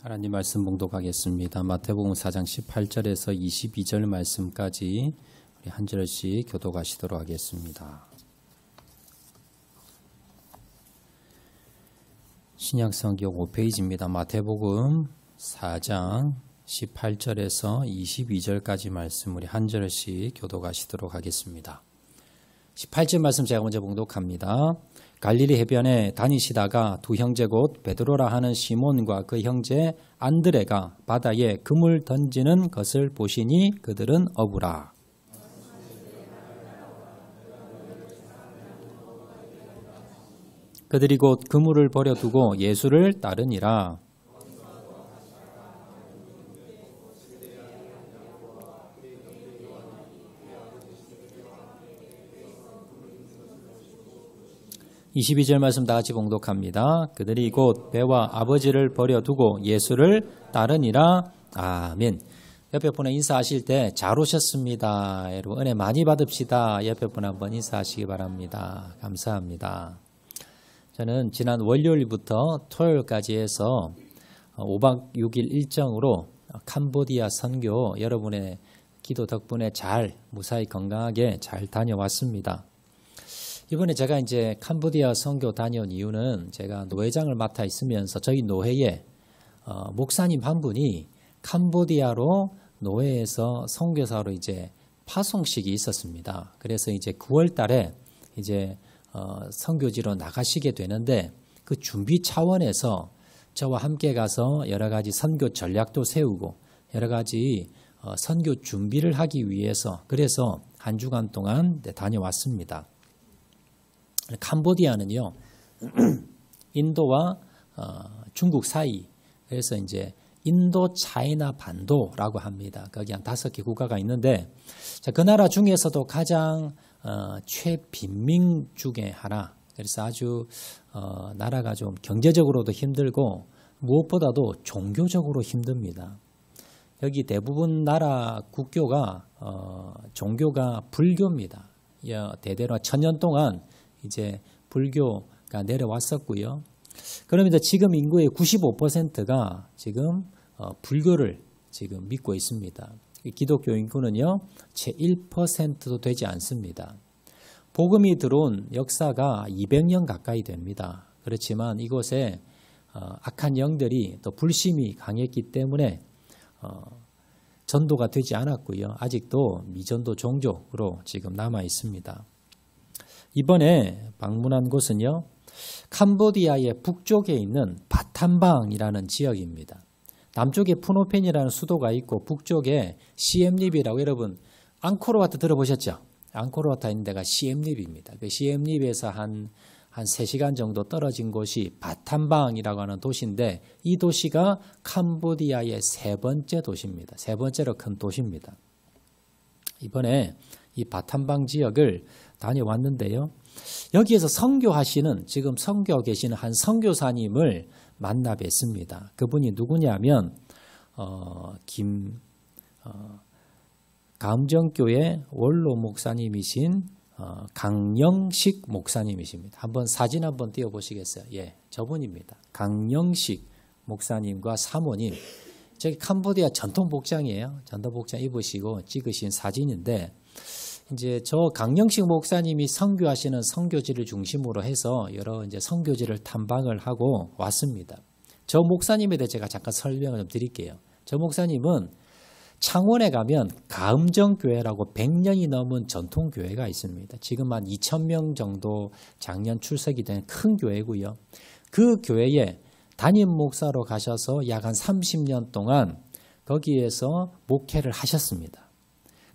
하나님 말씀 봉독하겠습니다. 마태복음 4장 18절에서 22절 말씀까지 우리 한 절씩 교독하시도록 하겠습니다. 신약성경 5페이지입니다. 마태복음 4장 18절에서 22절까지 말씀 우리 한 절씩 교독하시도록 하겠습니다. 18절 말씀 제가 먼저 봉독합니다. 갈릴리 해변에 다니시다가 두 형제 곧 베드로라 하는 시몬과 그 형제 안드레가 바다에 금을 던지는 것을 보시니 그들은 어부라. 그들이 곧 그물을 버려두고 예수를 따르니라. (22절) 말씀 다 같이 봉독합니다. 그들이 곧 배와 아버지를 버려두고 예수를 따르니라. 아멘. 옆에 분에 인사하실 때 잘 오셨습니다. 여러분 은혜 많이 받읍시다. 옆에 분 한번 인사하시기 바랍니다. 감사합니다. 저는 지난 월요일부터 토요일까지 해서 5박 6일 일정으로 캄보디아 선교 여러분의 기도 덕분에 잘 무사히 건강하게 잘 다녀왔습니다. 이번에 제가 이제 캄보디아 선교 다녀온 이유는 제가 노회장을 맡아 있으면서 저희 노회에 목사님 한 분이 캄보디아로 노회에서 선교사로 이제 파송식이 있었습니다. 그래서 이제 9월 달에 이제 선교지로 나가시게 되는데 그 준비 차원에서 저와 함께 가서 여러 가지 선교 전략도 세우고 여러 가지 선교 준비를 하기 위해서 그래서 한 주간 동안 다녀왔습니다. 캄보디아는요, 인도와 중국 사이, 그래서 이제 인도 차이나 반도라고 합니다. 거기 한 5개 국가가 있는데, 자, 그 나라 중에서도 가장 최빈민 중에 하나, 그래서 아주 나라가 좀 경제적으로도 힘들고 무엇보다도 종교적으로 힘듭니다. 여기 대부분 나라 국교가 종교가 불교입니다. 대대로 천년 동안 이제 불교가 내려왔었고요. 그러면서 지금 인구의 95%가 지금 불교를 지금 믿고 있습니다. 기독교 인구는요, 채 1%도 되지 않습니다. 복음이 들어온 역사가 200년 가까이 됩니다. 그렇지만 이곳에 악한 영들이 또 불심이 강했기 때문에 전도가 되지 않았고요. 아직도 미전도 종족으로 지금 남아 있습니다. 이번에 방문한 곳은요, 캄보디아의 북쪽에 있는 바탐방이라는 지역입니다. 남쪽에 푸노펜이라는 수도가 있고 북쪽에 시엠립이라고 여러분 앙코르와트 들어보셨죠? 앙코르와트 있는 데가 시엠립입니다. 그 시엠립에서 한 3시간 정도 떨어진 곳이 바탐방이라고 하는 도시인데 이 도시가 캄보디아의 3번째 도시입니다. 3번째로 큰 도시입니다. 이번에 이 바탐방 지역을 다녀왔는데요. 여기에서 선교하시는 지금 선교하고 계시는 한 선교사님을 만나 뵀습니다. 그분이 누구냐면 가음정교회 원로 목사님이신 강영식 목사님이십니다. 한번 사진 한번 띄워보시겠어요? 예, 저분입니다. 강영식 목사님과 사모님. 저기 캄보디아 전통 복장이에요. 전통 복장 입으시고 찍으신 사진인데 이제 저 강영식 목사님이 선교하시는 선교지를 중심으로 해서 여러 이제 선교지를 탐방을 하고 왔습니다. 저 목사님에 대해 제가 잠깐 설명을 좀 드릴게요. 저 목사님은 창원에 가면 가음정교회라고 100년이 넘은 전통교회가 있습니다. 지금 한 2,000명 정도 작년 출석이 된 큰 교회고요. 그 교회에 담임 목사로 가셔서 약 한 30년 동안 거기에서 목회를 하셨습니다.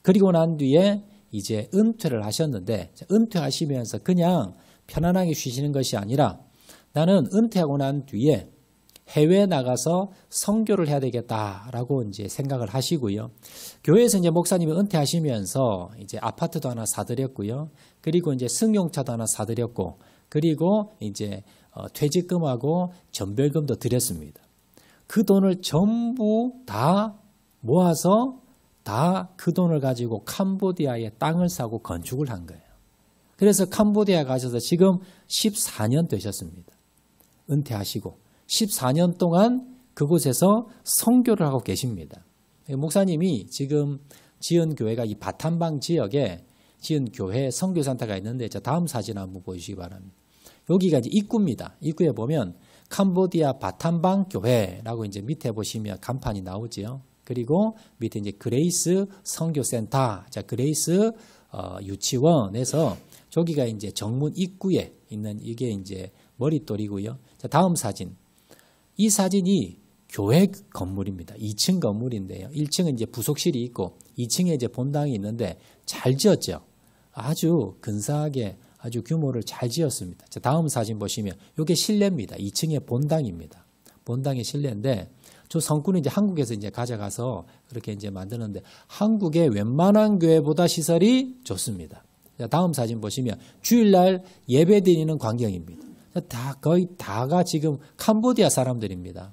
그리고 난 뒤에 이제 은퇴를 하셨는데 은퇴하시면서 그냥 편안하게 쉬시는 것이 아니라 나는 은퇴하고 난 뒤에 해외에 나가서 선교를 해야 되겠다라고 이제 생각을 하시고요. 교회에서 이제 목사님이 은퇴하시면서 이제 아파트도 하나 사드렸고요. 그리고 이제 승용차도 하나 사드렸고 그리고 이제 퇴직금하고 전별금도 드렸습니다. 그 돈을 전부 다 모아서 다 그 돈을 가지고 캄보디아에 땅을 사고 건축을 한 거예요. 그래서 캄보디아 가셔서 지금 14년 되셨습니다. 은퇴하시고 14년 동안 그곳에서 선교를 하고 계십니다. 목사님이 지금 지은 교회가 이 바탄방 지역에 지은 교회 선교센터가 있는데 다음 사진 한번 보시기 바랍니다. 여기가 이제 입구입니다. 입구에 보면 캄보디아 바탄방 교회라고 이제 밑에 보시면 간판이 나오지요. 그리고 밑에 이제 그레이스 선교센터, 자 그레이스 유치원에서 저기가 이제 정문 입구에 있는 이게 이제 머릿돌이고요. 자 다음 사진. 이 사진이 교회 건물입니다. 2층 건물인데요. 1층은 이제 부속실이 있고 2층에 이제 본당이 있는데 잘 지었죠. 아주 근사하게 아주 규모를 잘 지었습니다. 자, 다음 사진 보시면 이게 실내입니다. 2층의 본당입니다. 본당의 실내인데 저 성구는 이제 한국에서 이제 가져가서 그렇게 이제 만드는데 한국의 웬만한 교회보다 시설이 좋습니다. 자, 다음 사진 보시면 주일날 예배 드리는 광경입니다. 다 거의 다가 지금 캄보디아 사람들입니다.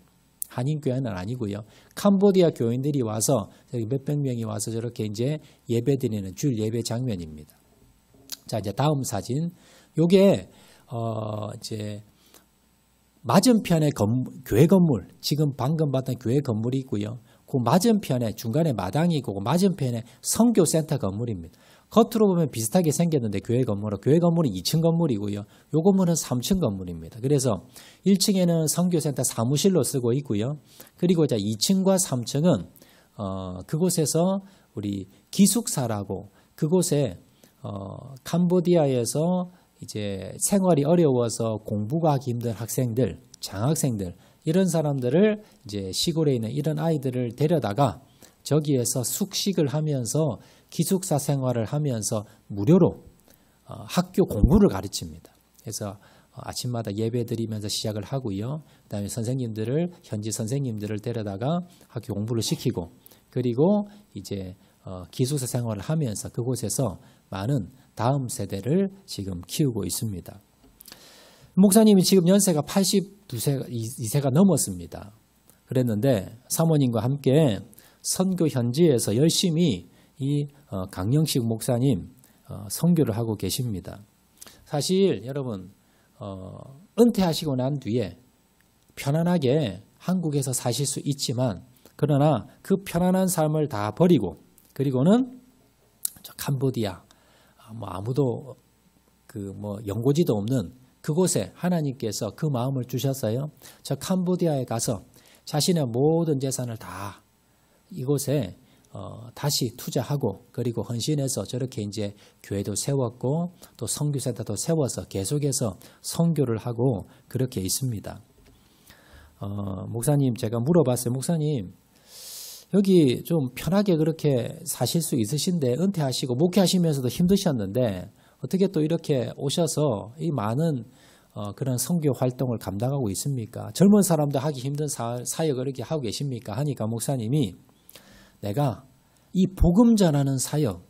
한인교회는 아니고요. 캄보디아 교인들이 와서 몇백 명이 와서 저렇게 이제 예배 드리는 주일 예배 장면입니다. 자, 이제 다음 사진. 요게, 이제, 맞은편에 교회 건물, 지금 방금 봤던 교회 건물이 있고요. 그 맞은편에 중간에 마당이 있고, 그 맞은편에 선교센터 건물입니다. 겉으로 보면 비슷하게 생겼는데 교회 건물은 2층 건물이고요. 요 건물은 3층 건물입니다. 그래서 1층에는 선교센터 사무실로 쓰고 있고요. 그리고 이제 2층과 3층은, 그곳에서 우리 기숙사라고 그곳에 캄보디아에서 이제 생활이 어려워서 공부가 하기 힘든 학생들, 장학생들, 이런 사람들을 이제 시골에 있는 이런 아이들을 데려다가 저기에서 숙식을 하면서 기숙사 생활을 하면서 무료로 학교 공부를 가르칩니다. 그래서 아침마다 예배 드리면서 시작을 하고요. 그다음에 현지 선생님들을 데려다가 학교 공부를 시키고 그리고 이제 기숙사 생활을 하면서 그곳에서 많은 다음 세대를 지금 키우고 있습니다. 목사님이 지금 연세가 82세가 넘었습니다. 그랬는데 사모님과 함께 선교 현지에서 열심히 이 강영식 목사님 선교를 하고 계십니다. 사실 여러분 은퇴하시고 난 뒤에 편안하게 한국에서 사실 수 있지만 그러나 그 편안한 삶을 다 버리고 그리고는 저 캄보디아 아무도 연고지도 없는 그곳에 하나님께서 그 마음을 주셨어요. 저 캄보디아에 가서 자신의 모든 재산을 다 이곳에 다시 투자하고 그리고 헌신해서 저렇게 이제 교회도 세웠고 또 선교센터도 세워서 계속해서 선교를 하고 그렇게 있습니다. 목사님 제가 물어봤어요. 목사님 여기 좀 편하게 그렇게 사실 수 있으신데 은퇴하시고 목회하시면서도 힘드셨는데 어떻게 또 이렇게 오셔서 이 많은 그런 선교 활동을 감당하고 있습니까? 젊은 사람도 하기 힘든 사역을 이렇게 하고 계십니까? 하니까 목사님이 내가 이 복음 전하는 사역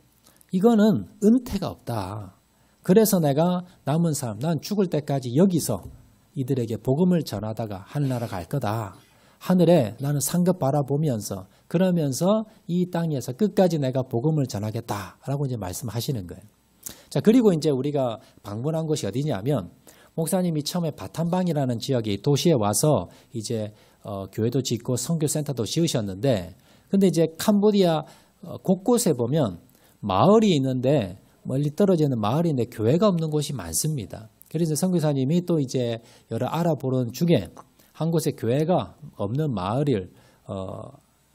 이거는 은퇴가 없다. 그래서 내가 남은 삶 난 죽을 때까지 여기서 이들에게 복음을 전하다가 하늘나라 갈 거다. 하늘에 나는 상급 바라보면서 그러면서 이 땅에서 끝까지 내가 복음을 전하겠다라고 이제 말씀하시는 거예요. 자, 그리고 이제 우리가 방문한 곳이 어디냐면 목사님이 처음에 바탄방이라는 지역의 도시에 와서 이제 교회도 짓고 선교센터도 지으셨는데 근데 이제 캄보디아 곳곳에 보면 마을이 있는데 멀리 떨어져 있는 마을이 있는데 교회가 없는 곳이 많습니다. 그래서 선교사님이 또 이제 여러 알아보는 중에 한 곳에 교회가 없는 마을을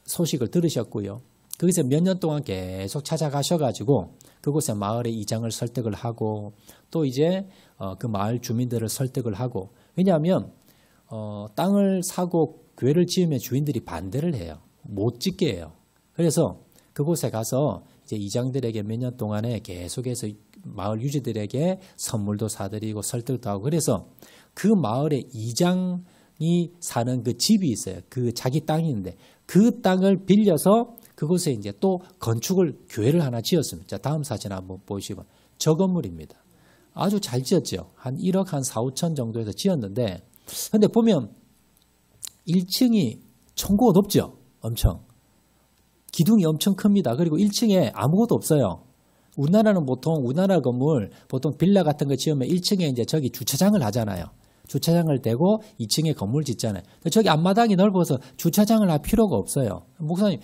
소식을 들으셨고요. 거기서 몇 년 동안 계속 찾아가셔가지고 그곳에 마을의 이장을 설득을 하고 또 이제 그 마을 주민들을 설득을 하고 왜냐하면 땅을 사고 교회를 지으면 주인들이 반대를 해요. 못 짓게 해요. 그래서 그곳에 가서 이제 이장들에게 몇 년 동안에 계속해서 마을 유지들에게 선물도 사드리고 설득도 하고 그래서 그 마을의 이장이 사는 그 집이 있어요. 그 자기 땅이 있는데 그 땅을 빌려서 그곳에 이제 또 교회를 하나 지었습니다. 자, 다음 사진 한번 보시면 저 건물입니다. 아주 잘 지었죠. 한 1억 한 4, 5천 정도에서 지었는데 근데 보면 1층이 층고가 높죠. 엄청. 기둥이 엄청 큽니다. 그리고 1층에 아무것도 없어요. 우리나라 건물 보통 빌라 같은 거 지으면 1층에 이제 저기 주차장을 하잖아요. 주차장을 대고 2층에 건물 짓잖아요. 저기 앞마당이 넓어서 주차장을 할 필요가 없어요. 목사님,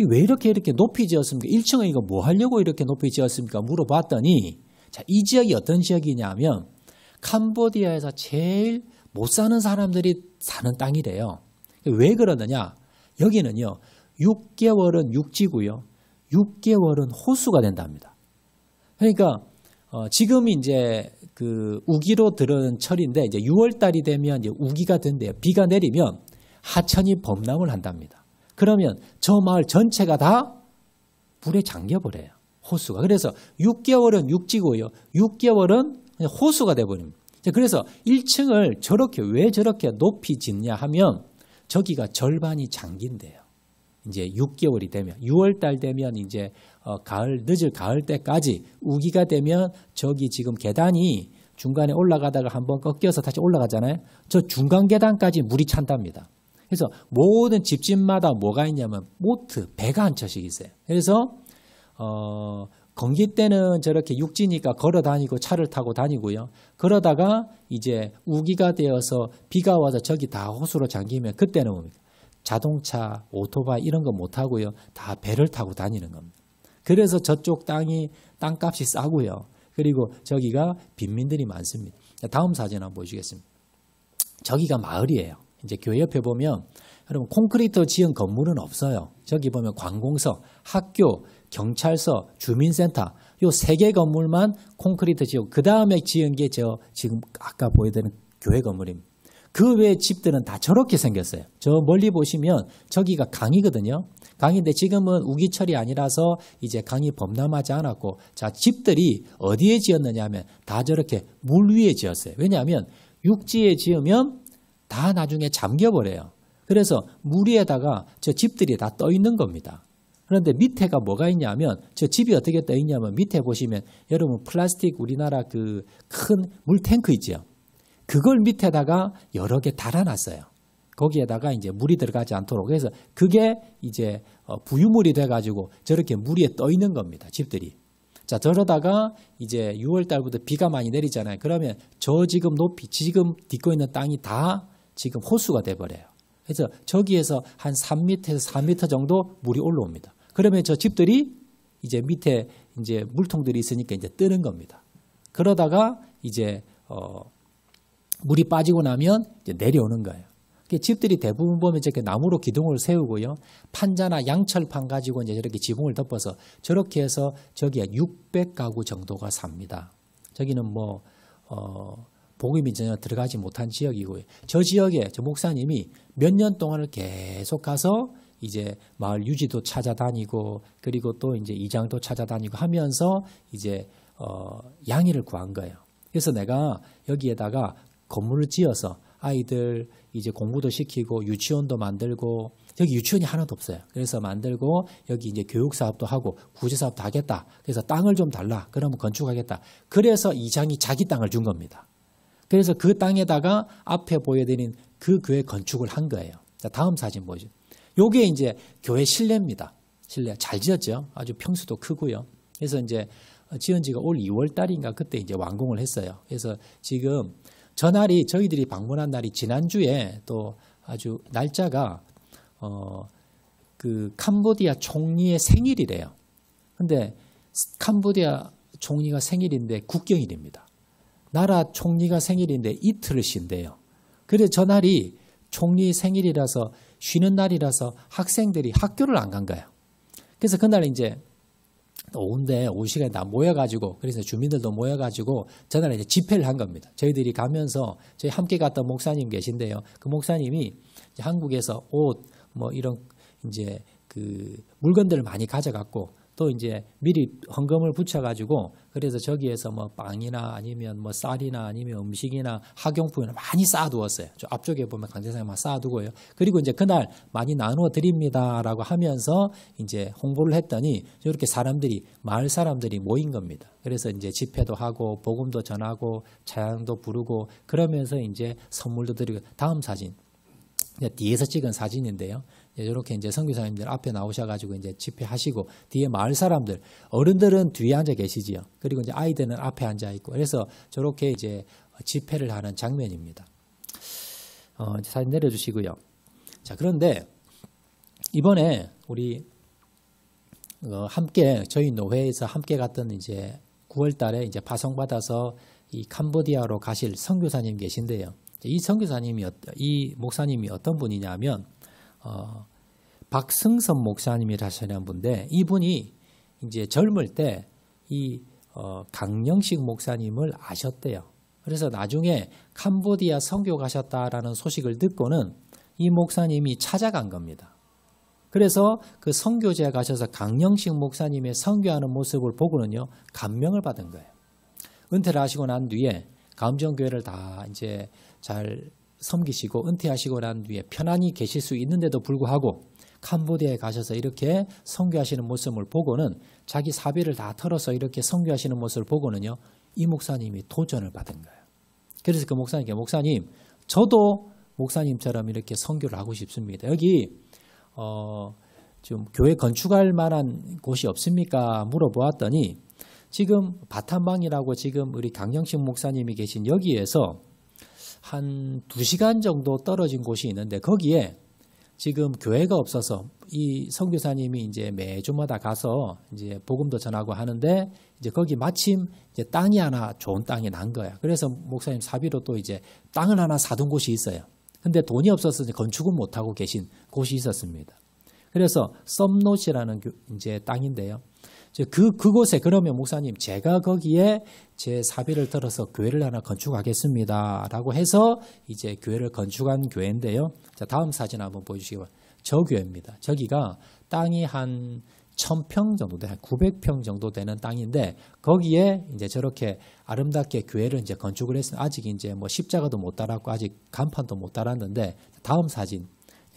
왜 이렇게 높이 지었습니까? 1층은 이거 뭐 하려고 이렇게 높이 지었습니까? 물어봤더니, 자, 이 지역이 어떤 지역이냐면 캄보디아에서 제일 못 사는 사람들이 사는 땅이래요. 왜 그러느냐? 여기는요, 6개월은 육지고요, 6개월은 호수가 된답니다. 그러니까 지금 이제 그 우기로 들은 철인데 이제 6월 달이 되면 이제 우기가 된대요. 비가 내리면 하천이 범람을 한답니다. 그러면 저 마을 전체가 다 물에 잠겨버려요. 호수가. 그래서 6개월은 육지고요, 6개월은 호수가 돼버립니다. 그래서 1층을 왜 저렇게 높이 짓냐 하면 저기가 절반이 잠긴대요. 이제 6개월이 되면, 6월 달 되면 이제 늦을 가을 때까지 우기가 되면 저기 지금 계단이 중간에 올라가다가 한번 꺾여서 다시 올라가잖아요. 저 중간 계단까지 물이 찬답니다. 그래서 모든 집집마다 뭐가 있냐면 보트, 배가 한 척씩 있어요. 그래서 건기 때는 저렇게 육지니까 걸어 다니고 차를 타고 다니고요. 그러다가 이제 우기가 되어서 비가 와서 저기 다 호수로 잠기면 그때는 뭡니까? 자동차, 오토바이 이런 거 못 하고요. 다 배를 타고 다니는 겁니다. 그래서 저쪽 땅값이 싸고요. 그리고 저기가 빈민들이 많습니다. 다음 사진 한번 보시겠습니다. 저기가 마을이에요. 이제 교회 옆에 보면 여러분 콘크리트 지은 건물은 없어요. 저기 보면 관공서, 학교, 경찰서, 주민센터 요 3개 건물만 콘크리트 지었고 그 다음에 지은 게 저 지금 아까 보여드린 교회 건물입니다. 그 외 집들은 다 저렇게 생겼어요. 저 멀리 보시면 저기가 강이거든요. 강인데 지금은 우기철이 아니라서 이제 강이 범람하지 않았고, 자, 집들이 어디에 지었느냐 하면 다 저렇게 물 위에 지었어요. 왜냐하면 육지에 지으면 다 나중에 잠겨버려요. 그래서 물 위에다가 저 집들이 다 떠 있는 겁니다. 그런데 밑에가 뭐가 있냐면 저 집이 어떻게 떠 있냐면 밑에 보시면 여러분 플라스틱 우리나라 그 큰 물탱크 있죠. 그걸 밑에다가 여러 개 달아놨어요. 거기에다가 이제 물이 들어가지 않도록. 그래서 그게 이제 부유물이 돼가지고 저렇게 물 위에 떠 있는 겁니다. 집들이. 자, 저러다가 이제 6월 달부터 비가 많이 내리잖아요. 그러면 저 지금 높이, 지금 딛고 있는 땅이 다 지금 호수가 돼버려요. 그래서 저기에서 한 3m에서 4m 정도 물이 올라옵니다. 그러면 저 집들이 이제 밑에 이제 물통들이 있으니까 이제 뜨는 겁니다. 그러다가 이제 물이 빠지고 나면 이제 내려오는 거예요. 집들이 대부분 보면 저렇게 나무로 기둥을 세우고요. 판자나 양철판 가지고 이제 저렇게 지붕을 덮어서 저렇게 해서 저기에 600가구 정도가 삽니다. 저기는 뭐, 복음이 전혀 들어가지 못한 지역이고요. 저 지역에 저 목사님이 몇 년 동안을 계속 가서 이제 마을 유지도 찾아다니고 그리고 또 이제 이장도 찾아다니고 하면서 이제, 양해를 구한 거예요. 그래서 내가 여기에다가 건물을 지어서 아이들 이제 공부도 시키고 유치원도 만들고 여기 유치원이 하나도 없어요. 그래서 만들고 여기 이제 교육사업도 하고 구제사업도 하겠다. 그래서 땅을 좀 달라. 그러면 건축하겠다. 그래서 이장이 자기 땅을 준 겁니다. 그래서 그 땅에다가 앞에 보여드린 그 교회 건축을 한 거예요. 자, 다음 사진 보죠. 요게 이제 교회 실내입니다. 실내 잘 지었죠. 아주 평수도 크고요. 그래서 이제 지은 지가 올 2월 달인가 그때 이제 완공을 했어요. 그래서 지금 저 날이 저희들이 방문한 날이 지난주에 또 아주 날짜가 그 캄보디아 총리의 생일이래요. 근데 캄보디아 총리가 생일인데 국경일입니다. 나라 총리가 생일인데 이틀을 쉰대요. 그래서 저 날이 총리 생일이라서 쉬는 날이라서 학생들이 학교를 안 간 거예요. 그래서 그날 이제 오후인데 오후 시간에 다 모여가지고 그래서 주민들도 모여가지고 전날 이제 집회를 한 겁니다. 저희들이 가면서 저희 함께 갔던 목사님 계신데요. 그 목사님이 이제 한국에서 옷 뭐 이런 이제 그 물건들을 많이 가져갔고 또 이제 미리 헌금을 붙여가지고 그래서 저기에서 뭐 빵이나 아니면 뭐 쌀이나 아니면 음식이나 학용품이나 많이 쌓아두었어요. 저 앞쪽에 보면 강제상에 막 쌓아두고요. 그리고 이제 그날 많이 나누어 드립니다라고 하면서 이제 홍보를 했더니 이렇게 사람들이 마을 사람들이 모인 겁니다. 그래서 이제 집회도 하고 복음도 전하고 찬양도 부르고 그러면서 이제 선물도 드리고 다음 사진. 뒤에서 찍은 사진인데요. 이렇게 이제 선교사님들 앞에 나오셔가지고 이제 집회하시고 뒤에 마을 사람들, 어른들은 뒤에 앉아 계시지요. 그리고 이제 아이들은 앞에 앉아 있고 그래서 저렇게 이제 집회를 하는 장면입니다. 사진 내려주시고요. 자, 그런데 이번에 우리 함께 저희 노회에서 함께 갔던 이제 9월 달에 이제 파송받아서 이 캄보디아로 가실 선교사님 계신데요. 이 선교사님이 이 목사님이 어떤 분이냐면 박승선 목사님이라시는 분인데 이분이 이제 젊을 때 이 강영식 목사님을 아셨대요. 그래서 나중에 캄보디아 선교 가셨다라는 소식을 듣고는 이 목사님이 찾아간 겁니다. 그래서 그 선교지에 가셔서 강영식 목사님의 선교하는 모습을 보고는요, 감명을 받은 거예요. 은퇴를 하시고 난 뒤에 감정교회를 다 이제 잘 섬기시고 은퇴하시고 난 뒤에 편안히 계실 수 있는데도 불구하고 캄보디아에 가셔서 이렇게 선교하시는 모습을 보고는 자기 사비를 다 털어서 이렇게 선교하시는 모습을 보고는요, 이 목사님이 도전을 받은 거예요. 그래서 그 목사님께 목사님, 저도 목사님처럼 이렇게 선교를 하고 싶습니다. 여기 좀 교회 건축할 만한 곳이 없습니까? 물어보았더니 지금 바탄방이라고 지금 우리 강영식 목사님이 계신 여기에서 한 2시간 정도 떨어진 곳이 있는데 거기에 지금 교회가 없어서 이 선교사님이 이제 매주마다 가서 이제 복음도 전하고 하는데 이제 거기 마침 이제 땅이 하나 좋은 땅이 난 거야. 그래서 목사님 사비로 또 이제 땅을 하나 사둔 곳이 있어요. 근데 돈이 없어서 건축은 못 하고 계신 곳이 있었습니다. 그래서 썸노시라는 이제 땅인데요. 그곳에 그러면 목사님 제가 거기에 제 사비를 들어서 교회를 하나 건축하겠습니다라고 해서 이제 교회를 건축한 교회인데요. 자, 다음 사진 한번 보여주시기 바랍니다. 저 교회입니다. 저기가 땅이 한 1000평 정도 돼, 한 900평 정도 되는 땅인데 거기에 이제 저렇게 아름답게 교회를 이제 건축을 했습니다. 아직 이제 뭐 십자가도 못 달았고 아직 간판도 못 달았는데 다음 사진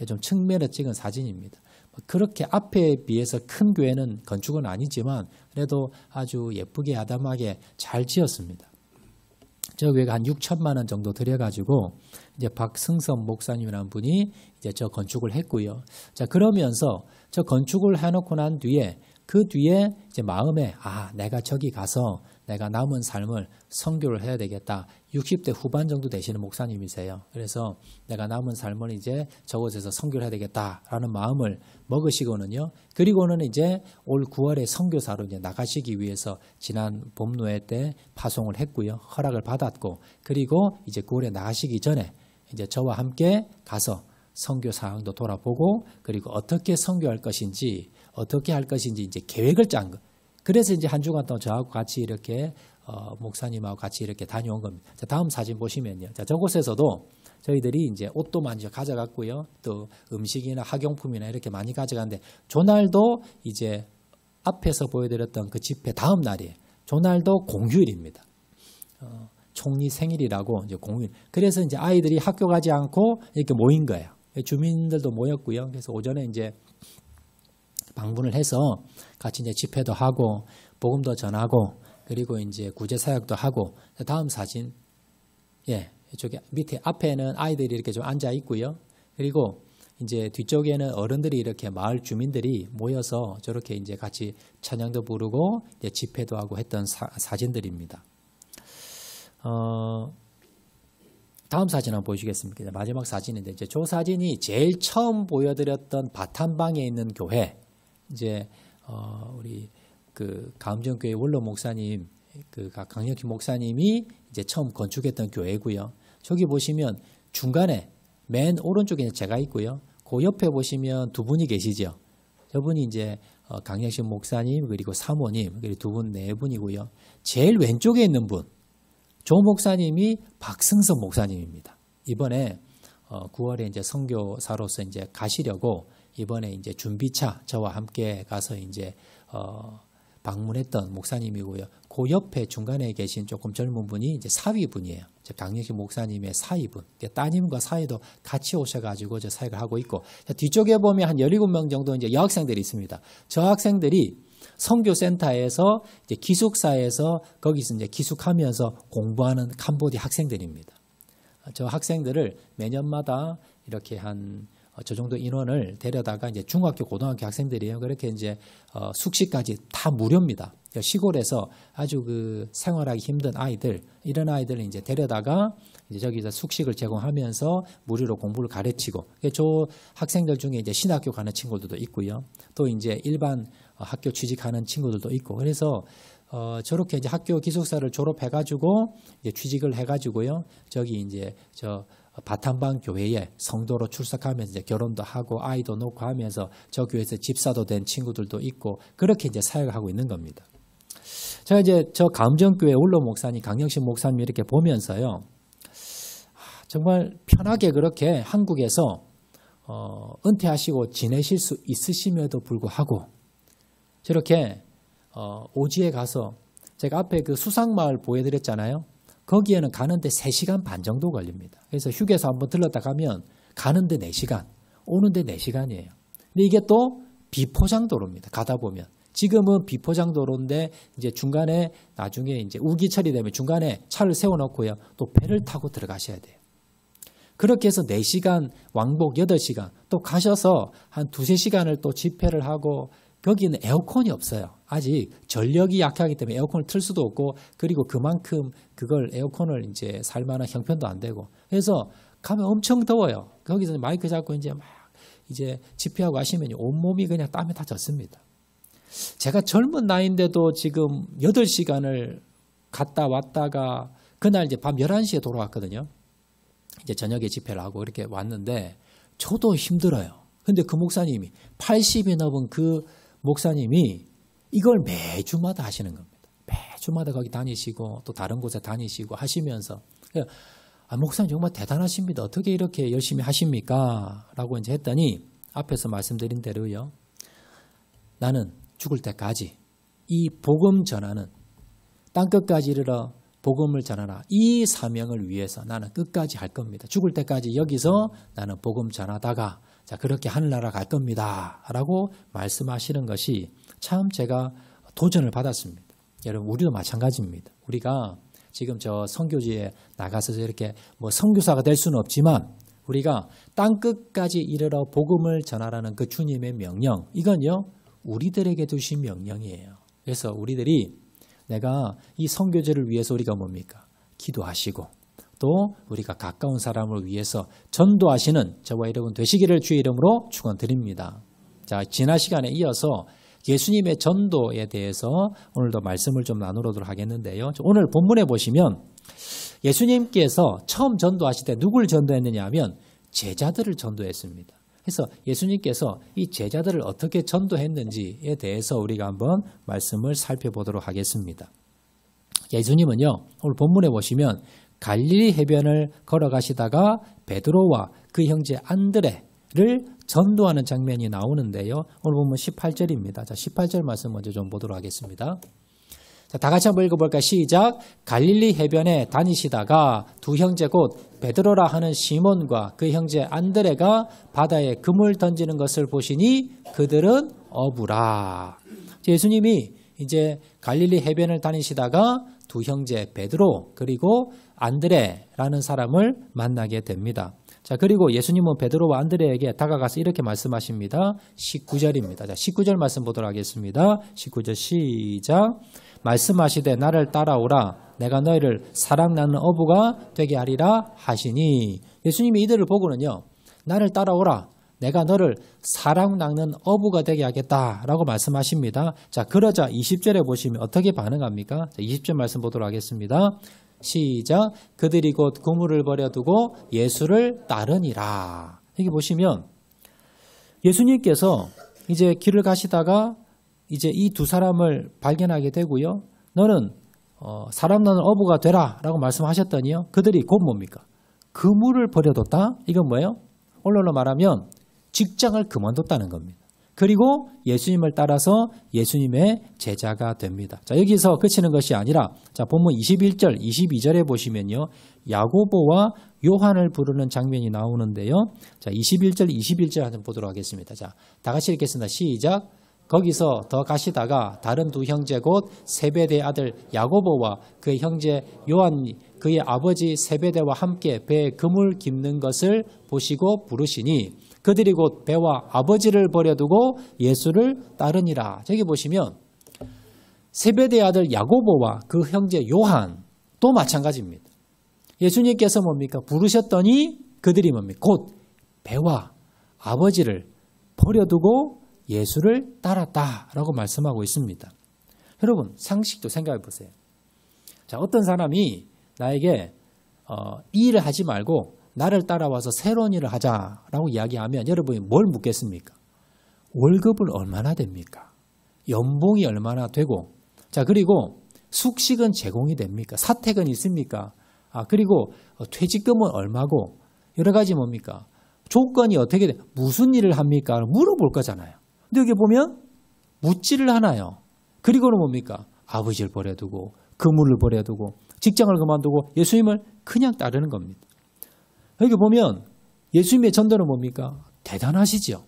좀 측면에 찍은 사진입니다. 그렇게 앞에 비해서 큰 교회는 건축은 아니지만 그래도 아주 예쁘게 아담하게 잘 지었습니다. 저 교회가 한 6천만 원 정도 들여가지고 이제 박승선 목사님이라는 분이 이제 저 건축을 했고요. 자, 그러면서 저 건축을 해놓고 난 뒤에 그 뒤에 이제 마음에 내가 저기 가서 내가 남은 삶을 선교를 해야 되겠다. 60대 후반 정도 되시는 목사님이세요. 그래서 내가 남은 삶을 이제 저곳에서 선교를 해야 되겠다라는 마음을 먹으시고는요. 그리고는 이제 올 9월에 선교사로 이제 나가시기 위해서 지난 봄노회 때 파송을 했고요. 허락을 받았고 그리고 이제 9월에 나가시기 전에 이제 저와 함께 가서 선교 사항도 돌아보고 그리고 어떻게 선교할 것인지 어떻게 할 것인지 이제 계획을 짠 거. 그래서 이제 한 주간 동안 저하고 같이 이렇게 목사님하고 같이 이렇게 다녀온 겁니다. 자, 다음 사진 보시면요. 자, 저곳에서도 저희들이 이제 옷도 많이 가져갔고요. 또 음식이나 학용품이나 이렇게 많이 가져갔는데 조날도 이제 앞에서 보여드렸던 그 집회 다음 날이에요. 조날도 공휴일입니다. 총리 생일이라고 이제 공휴일. 그래서 이제 아이들이 학교 가지 않고 이렇게 모인 거예요. 주민들도 모였고요. 그래서 오전에 이제 방문을 해서 같이 이제 집회도 하고 복음도 전하고 그리고 이제 구제 사역도 하고 다음 사진 이쪽에 밑에 앞에는 아이들이 이렇게 좀 앉아 있고요. 그리고 이제 뒤쪽에는 어른들이 이렇게 마을 주민들이 모여서 저렇게 이제 같이 찬양도 부르고 이제 집회도 하고 했던 사진들입니다. 다음 사진 한번 보여주겠습니다. 마지막 사진인데 이제 저 사진이 제일 처음 보여드렸던 바탄방에 있는 교회. 이제 우리 그 가음정교회 원로 목사님 그 강력희 목사님이 이제 처음 건축했던 교회고요. 저기 보시면 중간에 맨 오른쪽에 제가 있고요. 그 옆에 보시면 두 분이 계시죠. 저분이 이제 강력희 목사님 그리고 사모님 그리고 두 분 네 분이고요. 제일 왼쪽에 있는 분 조 목사님이 박승선 목사님입니다. 이번에 9월에 이제 선교사로서 이제 가시려고 이번에 이제 준비차 저와 함께 가서 이제 방문했던 목사님이고요. 그 옆에 중간에 계신 조금 젊은 분이 이제 사위분이에요. 강력희 목사님의 사위분. 따님과 사위도 같이 오셔가지고 저 사역을 하고 있고 뒤쪽에 보면 한 17명 정도 이제 여학생들이 있습니다. 저 학생들이 선교센터에서 이제 기숙사에서 거기서 이제 기숙하면서 공부하는 캄보디아 학생들입니다. 저 학생들을 매년마다 이렇게 한 저 정도 인원을 데려다가 이제 중학교, 고등학교 학생들이에요. 그렇게 이제 숙식까지 다 무료입니다. 시골에서 아주 그 생활하기 힘든 아이들, 이런 아이들을 이제 데려다가 이제 저기서 숙식을 제공하면서 무료로 공부를 가르치고, 저 학생들 중에 이제 신학교 가는 친구들도 있고요. 또 이제 일반 학교 취직하는 친구들도 있고, 그래서 저렇게 이제 학교 기숙사를 졸업해가지고 이제 취직을 해가지고요. 저기 이제 저 바탄방 교회에 성도로 출석하면서 이제 결혼도 하고 아이도 놓고 하면서 저 교회에서 집사도 된 친구들도 있고, 그렇게 이제 사역을 하고 있는 겁니다. 제가 이제 저 감정교회 원로 목사님, 강영식 목사님 이렇게 보면서요. 정말 편하게 그렇게 한국에서 은퇴하시고 지내실 수 있으심에도 불구하고 저렇게 오지에 가서, 제가 앞에 그 수상마을 보여드렸잖아요. 거기에는 가는데 3시간 반 정도 걸립니다. 그래서 휴게소 한번 들렀다 가면 가는데 4시간, 오는데 4시간이에요. 근데 이게 또 비포장도로입니다. 가다 보면. 지금은 비포장도로인데 이제 중간에 나중에 이제 우기철이 되면 중간에 차를 세워놓고요. 또 배를 타고 들어가셔야 돼요. 그렇게 해서 4시간, 왕복 8시간, 또 가셔서 한 2-3시간을 또 집회를 하고, 거기는 에어컨이 없어요. 아직 전력이 약하기 때문에 에어컨을 틀 수도 없고, 그리고 그만큼 그걸 에어컨을 이제 살 만한 형편도 안 되고, 그래서 가면 엄청 더워요. 거기서 마이크 잡고 이제 막 이제 집회하고 하시면 온몸이 그냥 땀에 다 젖습니다. 제가 젊은 나이인데도 지금 8시간을 갔다 왔다가 그날 이제 밤 11시에 돌아왔거든요. 이제 저녁에 집회를 하고 이렇게 왔는데 저도 힘들어요. 근데 그 목사님이 80이 넘은 그 목사님이 이걸 매주마다 하시는 겁니다. 매주마다 거기 다니시고 또 다른 곳에 다니시고 하시면서, 목사님 정말 대단하십니다. 어떻게 이렇게 열심히 하십니까? 라고 이제 했더니 앞에서 말씀드린 대로요. 나는 죽을 때까지 이 복음 전하는, 땅끝까지 이르러 복음을 전하라, 이 사명을 위해서 나는 끝까지 할 겁니다. 죽을 때까지 여기서 나는 복음 전하다가 자 그렇게 하늘나라 갈 겁니다. 라고 말씀하시는 것이 참 제가 도전을 받았습니다. 여러분 우리도 마찬가지입니다. 우리가 지금 저 선교지에 나가서 이렇게 뭐 선교사가 될 수는 없지만 우리가 땅끝까지 이르러 복음을 전하라는 그 주님의 명령, 이건요 우리들에게 주신 명령이에요. 그래서 우리들이 내가 이 선교제를 위해서 우리가 뭡니까? 기도하시고 또 우리가 가까운 사람을 위해서 전도하시는 저와 여러분 되시기를 주의 이름으로 축원드립니다. 자, 지난 시간에 이어서 예수님의 전도에 대해서 오늘도 말씀을 좀 나누도록 하겠는데요. 오늘 본문에 보시면 예수님께서 처음 전도하실 때 누굴 전도했느냐 하면 제자들을 전도했습니다. 그래서 예수님께서 이 제자들을 어떻게 전도했는지에 대해서 우리가 한번 말씀을 살펴보도록 하겠습니다. 예수님은요, 오늘 본문에 보시면 갈릴리 해변을 걸어가시다가 베드로와 그 형제 안드레를 전도하는 장면이 나오는데요. 오늘 보면 18절입니다. 자, 18절 말씀 먼저 좀 보도록 하겠습니다. 자, 다 같이 한번 읽어볼까요? 시작. 갈릴리 해변에 다니시다가 두 형제 곧 베드로라 하는 시몬과 그 형제 안드레가 바다에 금을 던지는 것을 보시니 그들은 어부라. 예수님이 이제 갈릴리 해변을 다니시다가 두 형제 베드로 그리고 안드레라는 사람을 만나게 됩니다. 자, 그리고 예수님은 베드로와 안드레에게 다가가서 이렇게 말씀하십니다. 19절입니다. 자, 19절 말씀 보도록 하겠습니다. 19절 시작. 말씀하시되 나를 따라오라 내가 너희를 사랑 나는 어부가 되게 하리라 하시니, 예수님이 이들을 보고는요 나를 따라오라 내가 너를 사랑 낚는 어부가 되게 하겠다라고 말씀하십니다. 자, 그러자 20절에 보시면 어떻게 반응합니까? 자, 20절 말씀 보도록 하겠습니다. 시작. 그들이 곧 그물을 버려두고 예수를 따르니라. 여기 보시면 예수님께서 이제 길을 가시다가 이제 이 두 사람을 발견하게 되고요. 너는 사람 나는 어부가 되라 라고 말씀하셨더니요. 그들이 곧 뭡니까? 그물을 버려뒀다? 이건 뭐예요? 언론로 말하면 직장을 그만뒀다는 겁니다. 그리고 예수님을 따라서 예수님의 제자가 됩니다. 자, 여기서 그치는 것이 아니라 자, 본문 21절, 22절에 보시면요. 야고보와 요한을 부르는 장면이 나오는데요. 자, 21절, 21절 한번 보도록 하겠습니다. 자, 다 같이 읽겠습니다. 시작. 거기서 더 가시다가 다른 두 형제 곧 세베대의 아들 야고보와 그의 형제 요한이 그의 아버지 세베대와 함께 배에 그물 깁는 것을 보시고 부르시니 그들이 곧 배와 아버지를 버려두고 예수를 따르니라. 저기 보시면 세베대의 아들 야고보와 그 형제 요한 또 마찬가지입니다. 예수님께서 뭡니까? 부르셨더니 그들이 뭡니까? 곧 배와 아버지를 버려두고 예수를 따랐다라고 말씀하고 있습니다. 여러분 상식도 생각해 보세요. 자, 어떤 사람이 나에게 이 일을 하지 말고 나를 따라와서 새로운 일을 하자라고 이야기하면 여러분이 뭘 묻겠습니까? 월급을 얼마나 됩니까? 연봉이 얼마나 되고, 자, 그리고 숙식은 제공이 됩니까? 사택은 있습니까? 그리고 퇴직금은 얼마고, 여러 가지 뭡니까? 조건이 어떻게 돼? 무슨 일을 합니까? 물어볼 거잖아요. 근데 여기 보면 묻지를 않아요. 그리고는 뭡니까? 아버지를 버려두고 그물을 버려두고 직장을 그만두고 예수님을 그냥 따르는 겁니다. 여기 보면 예수님의 전도는 뭡니까? 대단하시죠.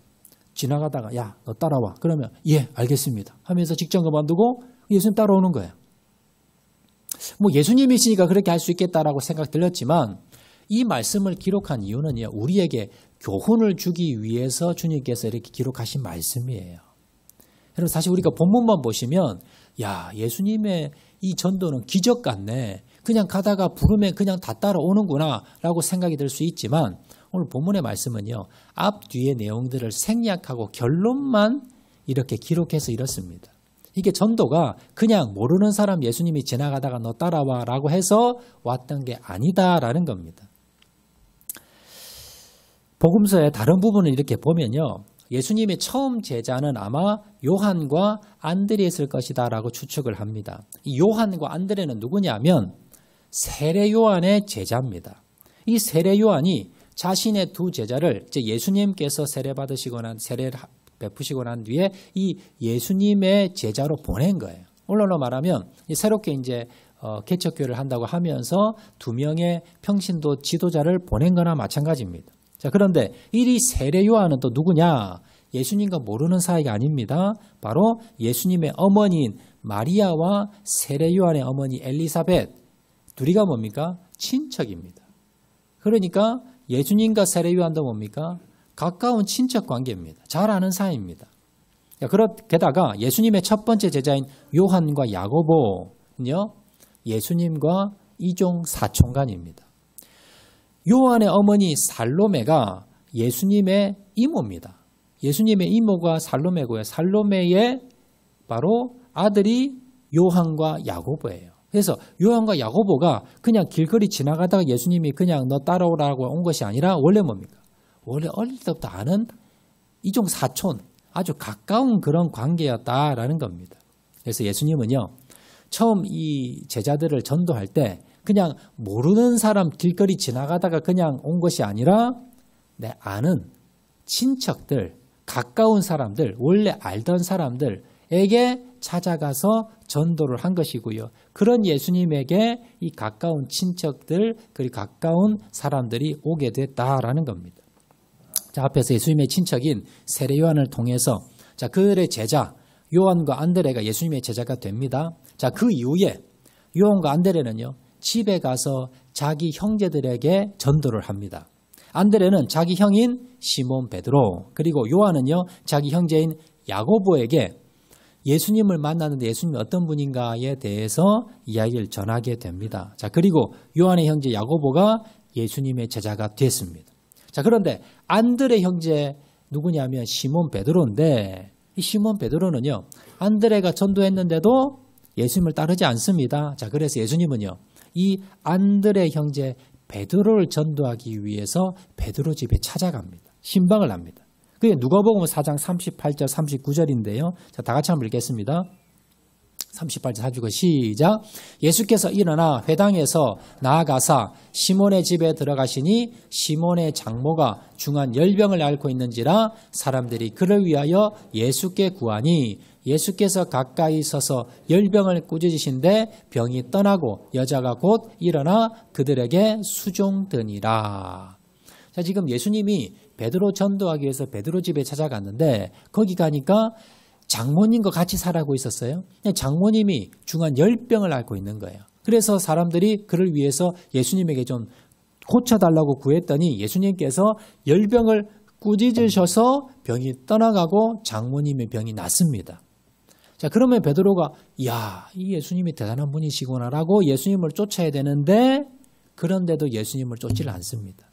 지나가다가 야, 너 따라와. 그러면 예, 알겠습니다 하면서 직장 그만두고 예수님 따라오는 거예요. 뭐 예수님이시니까 그렇게 할 수 있겠다라고 생각 들렸지만 이 말씀을 기록한 이유는요, 우리에게 교훈을 주기 위해서 주님께서 이렇게 기록하신 말씀이에요. 여러분 사실 우리가 본문만 보시면 야, 예수님의 이 전도는 기적 같네. 그냥 가다가 부르면 그냥 다 따라오는구나 라고 생각이 들 수 있지만 오늘 본문의 말씀은요, 앞뒤의 내용들을 생략하고 결론만 이렇게 기록해서 이렇습니다. 이게 전도가 그냥 모르는 사람 예수님이 지나가다가 너 따라와 라고 해서 왔던 게 아니다라는 겁니다. 복음서의 다른 부분을 이렇게 보면요, 예수님의 처음 제자는 아마 요한과 안드레였을 것이다 라고 추측을 합니다. 이 요한과 안드레는 누구냐면 세례 요한의 제자입니다. 이 세례 요한이 자신의 두 제자를 이제 예수님께서 세례를 베푸시고 난 뒤에 이 예수님의 제자로 보낸 거예요. 오늘로 말하면 새롭게 이제 개척교회를 한다고 하면서 두 명의 평신도 지도자를 보낸 거나 마찬가지입니다. 자, 그런데 이 세례 요한은 또 누구냐? 예수님과 모르는 사이가 아닙니다. 바로 예수님의 어머니인 마리아와 세례 요한의 어머니 엘리사벳, 둘이가 뭡니까? 친척입니다. 그러니까 예수님과 세례 요한도 뭡니까? 가까운 친척 관계입니다. 잘 아는 사이입니다. 게다가 예수님의 첫 번째 제자인 요한과 야고보는요, 예수님과 이종 사촌간입니다. 요한의 어머니 살로메가 예수님의 이모입니다. 예수님의 이모가 살로메고요. 살로메의 바로 아들이 요한과 야고보예요. 그래서 요한과 야고보가 그냥 길거리 지나가다가 예수님이 그냥 너 따라오라고 온 것이 아니라 원래 뭡니까? 원래 어릴 때부터 아는 이종 사촌, 아주 가까운 그런 관계였다라는 겁니다. 그래서 예수님은요, 처음 이 제자들을 전도할 때 그냥 모르는 사람 길거리 지나가다가 그냥 온 것이 아니라 내 아는 친척들, 가까운 사람들, 원래 알던 사람들에게 찾아가서 전도를 한 것이고요. 그런 예수님에게 이 가까운 친척들, 그리고 가까운 사람들이 오게 됐다라는 겁니다. 자, 앞에서 예수님의 친척인 세례 요한을 통해서 자, 그들의 제자 요한과 안드레가 예수님의 제자가 됩니다. 자, 그 이후에 요한과 안드레는요, 집에 가서 자기 형제들에게 전도를 합니다. 안드레는 자기 형인 시몬 베드로, 그리고 요한은요, 자기 형제인 야고보에게 예수님을 만났는데 예수님이 어떤 분인가에 대해서 이야기를 전하게 됩니다. 자, 그리고 요한의 형제 야고보가 예수님의 제자가 됐습니다. 자, 그런데 안드레 형제 누구냐면 시몬 베드로인데, 이 시몬 베드로는요, 안드레가 전도했는데도 예수님을 따르지 않습니다. 자, 그래서 예수님은요, 이 안드레 형제 베드로를 전도하기 위해서 베드로 집에 찾아갑니다. 신방을 합니다. 그게 누가복음 4장 38절 39절인데요. 자, 다 같이 한번 읽겠습니다. 38절 39절 시작. 예수께서 일어나 회당에서 나아가사 시몬의 집에 들어가시니 시몬의 장모가 중한 열병을 앓고 있는지라 사람들이 그를 위하여 예수께 구하니 예수께서 가까이 서서 열병을 꾸짖으신데 병이 떠나고 여자가 곧 일어나 그들에게 수종드니라. 자, 지금 예수님이 베드로 전도하기 위해서 베드로 집에 찾아갔는데 거기 가니까 장모님과 같이 살아가고 있었어요. 장모님이 중한 열병을 앓고 있는 거예요. 그래서 사람들이 그를 위해서 예수님에게 좀 고쳐달라고 구했더니 예수님께서 열병을 꾸짖으셔서 병이 떠나가고 장모님의 병이 낫습니다. 자, 그러면 베드로가 이야, 이 예수님이 대단한 분이시구나라고 예수님을 쫓아야 되는데 그런데도 예수님을 쫓지를 않습니다.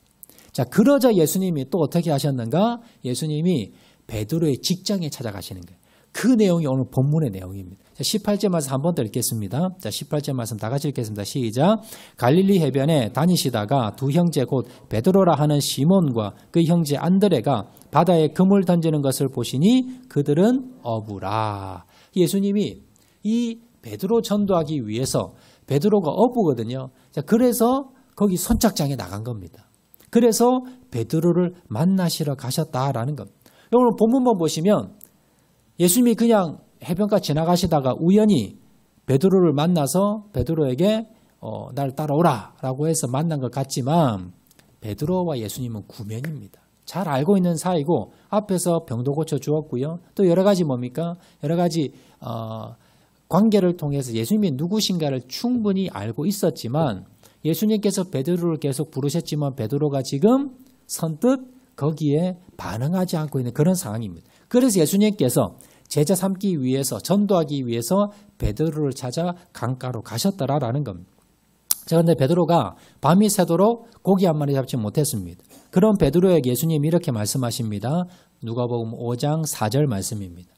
자, 그러자 예수님이 또 어떻게 하셨는가? 예수님이 베드로의 직장에 찾아가시는 거예요. 그 내용이 오늘 본문의 내용입니다. 18절 말씀 한 번 더 읽겠습니다. 자, 18절 말씀 다 같이 읽겠습니다. 시작. 갈릴리 해변에 다니시다가 두 형제 곧 베드로라 하는 시몬과 그 형제 안드레가 바다에 그물 던지는 것을 보시니 그들은 어부라. 예수님이 이 베드로 전도하기 위해서 베드로가 어부거든요. 자, 그래서 거기 선착장에 나간 겁니다. 그래서 베드로를 만나시러 가셨다라는 겁니다. 오늘 본문만 보시면 예수님이 그냥 해변가 지나가시다가 우연히 베드로를 만나서 베드로에게 날 따라오라 라고 해서 만난 것 같지만 베드로와 예수님은 구면입니다. 잘 알고 있는 사이고 앞에서 병도 고쳐주었고요. 또 여러 가지 뭡니까? 여러 가지 관계를 통해서 예수님이 누구신가를 충분히 알고 있었지만 예수님께서 베드로를 계속 부르셨지만 베드로가 지금 선뜻 거기에 반응하지 않고 있는 그런 상황입니다. 그래서 예수님께서 제자 삼기 위해서 전도하기 위해서 베드로를 찾아 강가로 가셨더라라는 겁니다. 자, 그런데 베드로가 밤이 새도록 고기 한 마리 잡지 못했습니다. 그런 베드로에게 예수님이 이렇게 말씀하십니다. 누가복음 5장 4절 말씀입니다.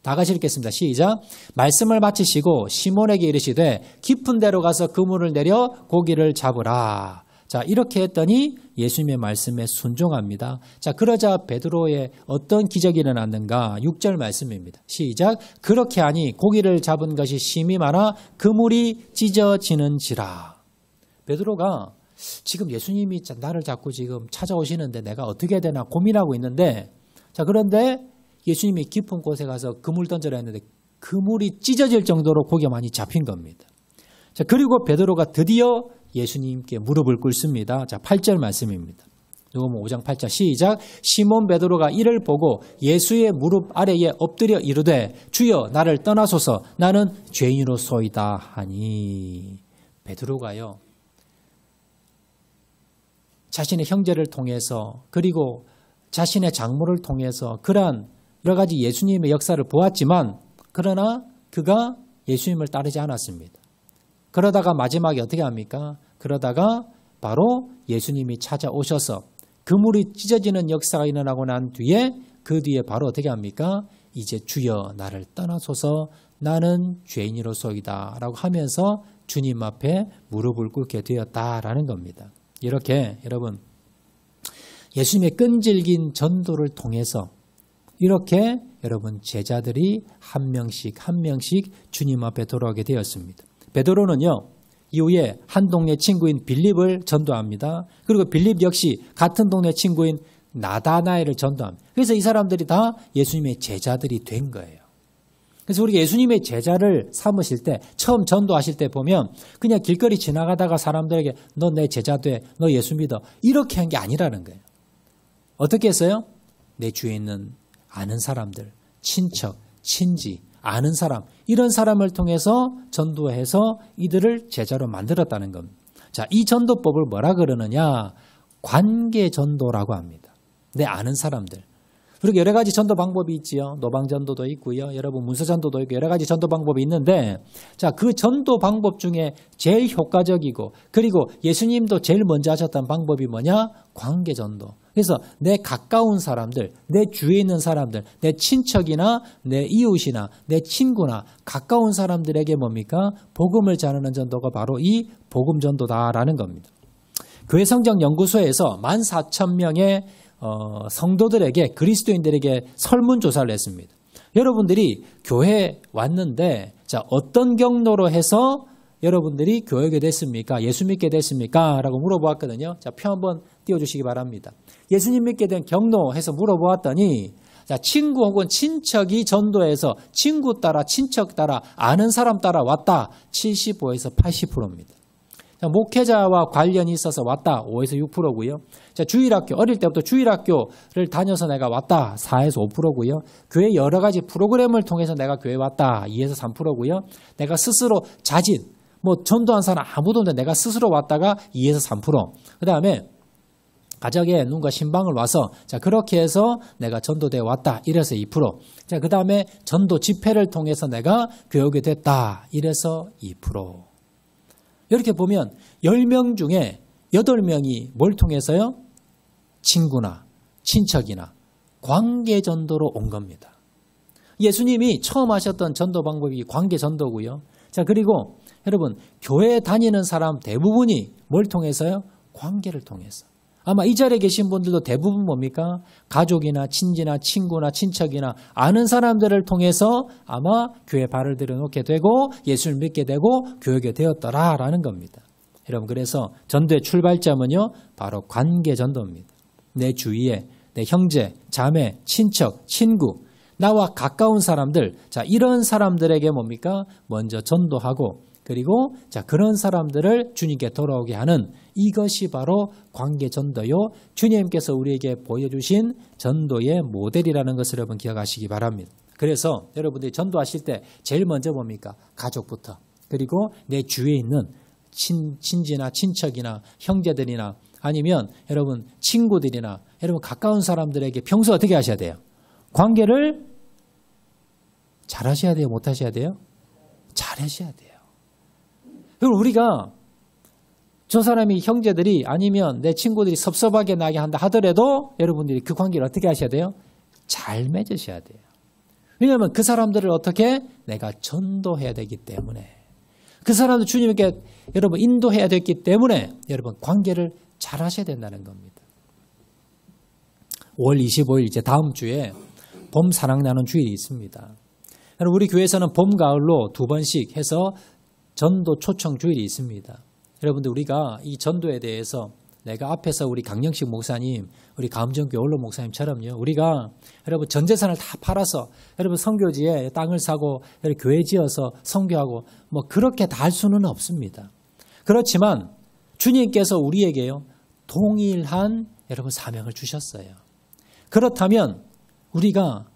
다 같이 읽겠습니다. 시작. 말씀을 마치시고 시몬에게 이르시되 깊은 데로 가서 그물을 내려 고기를 잡으라. 자, 이렇게 했더니 예수님의 말씀에 순종합니다. 자, 그러자 베드로의 어떤 기적이 일어났는가? 6절 말씀입니다. 시작. 그렇게 하니 고기를 잡은 것이 심히 많아 그물이 찢어지는지라. 베드로가 지금 예수님이 나를 자꾸 지금 찾아오시는데 내가 어떻게 해야 되나 고민하고 있는데, 자, 그런데 예수님이 깊은 곳에 가서 그물 던져라 했는데 그물이 찢어질 정도로 고기가 많이 잡힌 겁니다. 자, 그리고 베드로가 드디어 예수님께 무릎을 꿇습니다. 자, 8절 말씀입니다. 누가복음 5장 8절 시작. 시몬 베드로가 이를 보고 예수의 무릎 아래에 엎드려 이르되 주여 나를 떠나소서 나는 죄인으로소이다 하니. 베드로가요, 자신의 형제를 통해서 그리고 자신의 장모를 통해서 그러한 여러 가지 예수님의 역사를 보았지만 그러나 그가 예수님을 따르지 않았습니다. 그러다가 마지막에 어떻게 합니까? 그러다가 바로 예수님이 찾아오셔서 그물이 찢어지는 역사가 일어나고 난 뒤에 그 뒤에 바로 어떻게 합니까? 이제 주여 나를 떠나소서 나는 죄인으로소이다 라고 하면서 주님 앞에 무릎을 꿇게 되었다라는 겁니다. 이렇게 여러분 예수님의 끈질긴 전도를 통해서 이렇게 여러분 제자들이 한 명씩 한 명씩 주님 앞에 돌아오게 되었습니다. 베드로는요, 이후에 한 동네 친구인 빌립을 전도합니다. 그리고 빌립 역시 같은 동네 친구인 나다나엘을 전도합니다. 그래서 이 사람들이 다 예수님의 제자들이 된 거예요. 그래서 우리가 예수님의 제자를 삼으실 때, 처음 전도하실 때 보면 그냥 길거리 지나가다가 사람들에게 너 내 제자 돼, 너 예수 믿어 이렇게 한 게 아니라는 거예요. 어떻게 했어요? 내 주위에 있는 아는 사람들, 친척, 친지, 아는 사람, 이런 사람을 통해서 전도해서 이들을 제자로 만들었다는 겁니다. 자, 이 전도법을 뭐라 그러느냐? 관계 전도라고 합니다. 내 아는 사람들. 그리고 여러 가지 전도 방법이 있지요. 노방 전도도 있고요. 여러분 문서 전도도 있고 여러 가지 전도 방법이 있는데, 자, 그 전도 방법 중에 제일 효과적이고 그리고 예수님도 제일 먼저 하셨던 방법이 뭐냐? 관계 전도. 그래서 내 가까운 사람들, 내 주위에 있는 사람들, 내 친척이나 내 이웃이나 내 친구나 가까운 사람들에게 뭡니까? 복음을 전하는 전도가 바로 이 복음 전도다라는 겁니다. 교회 성장 연구소에서 14,000명의 성도들에게, 그리스도인들에게 설문조사를 했습니다. 여러분들이 교회에 왔는데, 자, 어떤 경로로 해서 여러분들이 교회 오게 됐습니까? 예수 믿게 됐습니까? 라고 물어보았거든요. 자, 표 한번 띄워주시기 바랍니다. 예수님 믿게 된 경로 해서 물어보았더니, 자, 친구 혹은 친척이 전도해서 친구 따라, 친척 따라, 아는 사람 따라 왔다. 75에서 80%입니다. 목회자와 관련이 있어서 왔다. 5에서 6%고요. 자, 주일학교, 어릴 때부터 주일학교를 다녀서 내가 왔다. 4에서 5%고요. 교회 여러 가지 프로그램을 통해서 내가 교회 왔다. 2에서 3%고요. 내가 스스로 자진, 전도한 사람 아무도 없는데 내가 스스로 왔다가 2에서 3%. 그 다음에 가족에 누군가 신방을 와서 자 그렇게 해서 내가 전도대에 왔다. 이래서 2%. 자, 그 다음에 전도 집회를 통해서 내가 교회 오게 됐다. 이래서 2%. 이렇게 보면 10명 중에 8명이 뭘 통해서요? 친구나 친척이나 관계전도로 온 겁니다. 예수님이 처음 하셨던 전도 방법이 관계전도고요. 자, 그리고 여러분 교회 다니는 사람 대부분이 뭘 통해서요? 관계를 통해서. 아마 이 자리에 계신 분들도 대부분 뭡니까? 가족이나 친지나 친구나 친척이나 아는 사람들을 통해서 아마 교회에 발을 들여놓게 되고 예수를 믿게 되고 교육이 되었더라라는 겁니다. 여러분 그래서 전도의 출발점은요. 바로 관계전도입니다. 내 주위에 내 형제, 자매, 친척, 친구 나와 가까운 사람들 자 이런 사람들에게 뭡니까? 먼저 전도하고 그리고 자 그런 사람들을 주님께 돌아오게 하는 이것이 바로 관계전도요. 주님께서 우리에게 보여주신 전도의 모델이라는 것을 여러분 기억하시기 바랍니다. 그래서 여러분들이 전도하실 때 제일 먼저 뭡니까? 가족부터 그리고 내 주위에 있는 친지나 친척이나 형제들이나 아니면 여러분 친구들이나 여러분 가까운 사람들에게 평소 어떻게 하셔야 돼요? 관계를 잘 하셔야 돼요? 못 하셔야 돼요? 잘 하셔야 돼요. 그럼 우리가 저 사람이 형제들이 아니면 내 친구들이 섭섭하게 나게 한다 하더라도 여러분들이 그 관계를 어떻게 하셔야 돼요? 잘 맺으셔야 돼요. 왜냐하면 그 사람들을 어떻게? 내가 전도해야 되기 때문에 그 사람들 주님께 여러분 인도해야 되기 때문에 여러분 관계를 잘 하셔야 된다는 겁니다. 5월 25일 이제 다음 주에 봄 사랑 나눈 주일이 있습니다. 여러분 우리 교회에서는 봄, 가을로 2번씩 해서 전도 초청 주일이 있습니다. 여러분들 우리가 이 전도에 대해서 내가 앞에서 우리 강영식 목사님, 우리 감정교회 원로 목사님처럼요. 우리가 여러분 전 재산을 다 팔아서 여러분 선교지에 땅을 사고 교회 지어서 선교하고 그렇게 다 할 수는 없습니다. 그렇지만 주님께서 우리에게요. 동일한 여러분 사명을 주셨어요. 그렇다면 우리가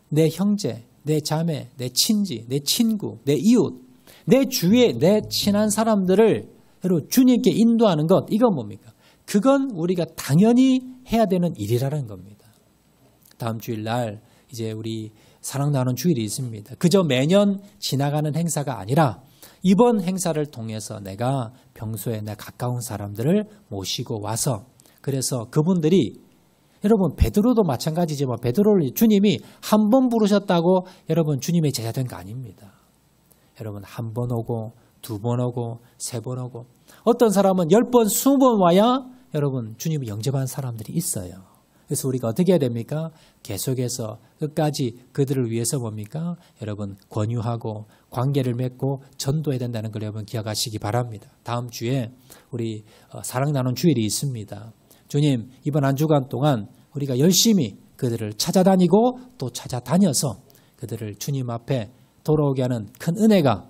내 형제, 내 자매, 내 친지, 내 친구, 내 이웃 내 주위에 내 친한 사람들을 여러분 주님께 인도하는 것 이건 뭡니까? 그건 우리가 당연히 해야 되는 일이라는 겁니다. 다음 주일날 이제 우리 사랑 나누는 주일이 있습니다. 그저 매년 지나가는 행사가 아니라 이번 행사를 통해서 내가 평소에 내 가까운 사람들을 모시고 와서 그래서 그분들이 여러분 베드로도 마찬가지지만 베드로를 주님이 한 번 부르셨다고 여러분 주님의 제자 된 거 아닙니다. 여러분 한 번 오고 2번 오고 3번 오고 어떤 사람은 10번 20번 와야 여러분 주님이 영접한 사람들이 있어요. 그래서 우리가 어떻게 해야 됩니까? 계속해서 끝까지 그들을 위해서 뭡니까? 여러분 권유하고 관계를 맺고 전도해야 된다는 걸 여러분 기억하시기 바랍니다. 다음 주에 우리 사랑 나눈 주일이 있습니다. 주님 이번 한 주간 동안 우리가 열심히 그들을 찾아다니고 또 찾아다녀서 그들을 주님 앞에 돌아오게 하는 큰 은혜가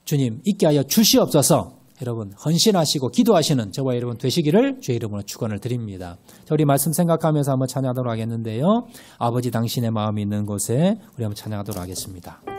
주님 있게 하여 주시옵소서. 여러분 헌신하시고 기도하시는 저와 여러분 되시기를 주의 이름으로 축원을 드립니다. 자, 우리 말씀 생각하면서 한번 찬양하도록 하겠는데요. 아버지 당신의 마음이 있는 곳에 우리 한번 찬양하도록 하겠습니다.